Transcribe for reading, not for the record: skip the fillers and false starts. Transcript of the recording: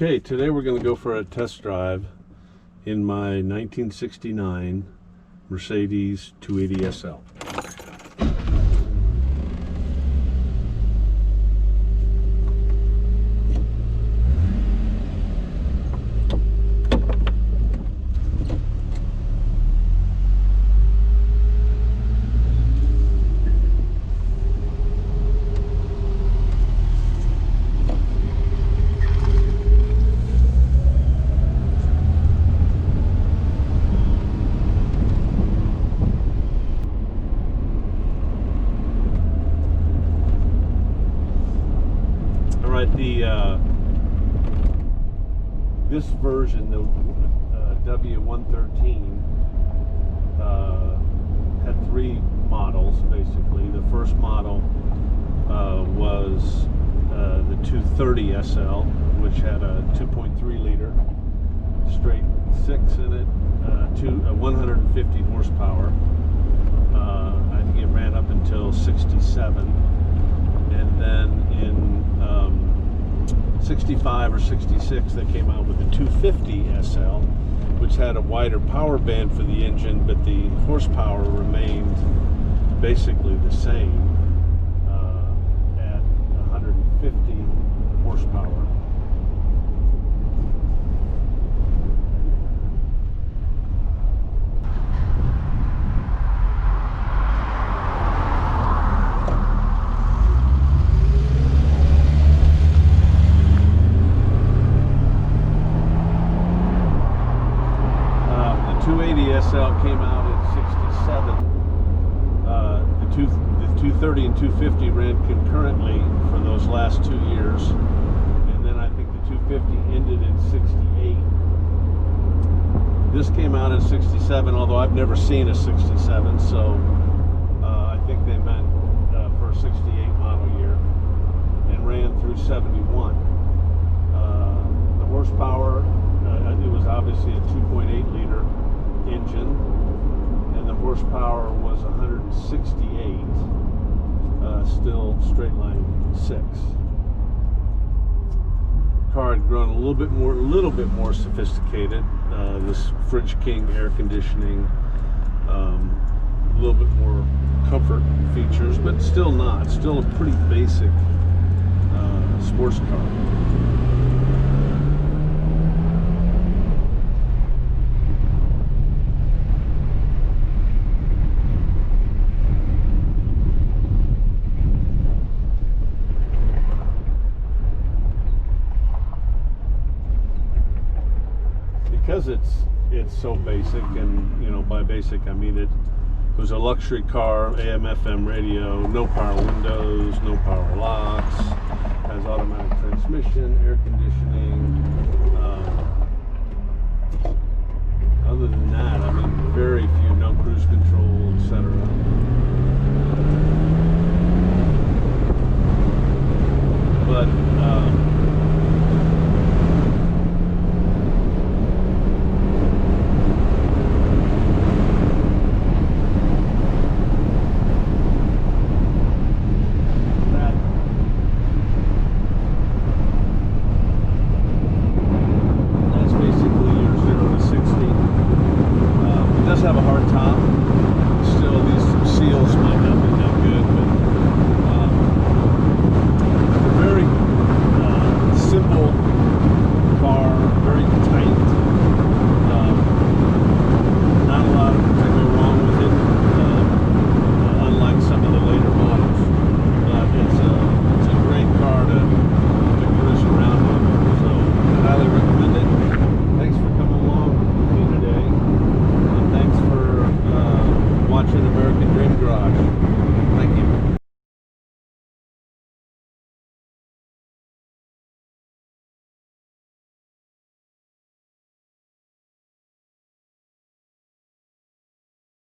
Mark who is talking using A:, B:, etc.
A: Okay, today we're going to go for a test drive in my 1969 Mercedes 280 SL. This version, the W113, had three models basically. The first model was the 230 SL, which had a 2.3 liter straight six in it, 150 horsepower. I think it ran up until 67, and then in 65 or 66 they came out with the 250 SL, which had a wider power band for the engine, but the horsepower remained basically the same at 150 horsepower. SL came out in 67. The 230 and 250 ran concurrently for those last 2 years, and then I think the 250 ended in 68. This came out in 67, although I've never seen a 67, so I think they meant for a 68 model year, and ran through 71. The horsepower, it was obviously a 2.8 liter engine, and the horsepower was 168, still straight line six. Car had grown a little bit more sophisticated. This Fridge King air conditioning, a little bit more comfort features, but still a pretty basic sports car. Because it's so basic, and by basic I mean it was a luxury car, AM/FM radio, no power windows, no power locks, has automatic transmission, air conditioning. Other than that, I mean, very few, no cruise control, etc. But have a hard top. Still, these seals might not be that good, but very simple car, very tight. Not a lot to go wrong with it, unlike some of the later models. It's a great car to cruise around with. So I highly recommend it. Thanks for coming along with me today. Thanks for watching American Dream Garage.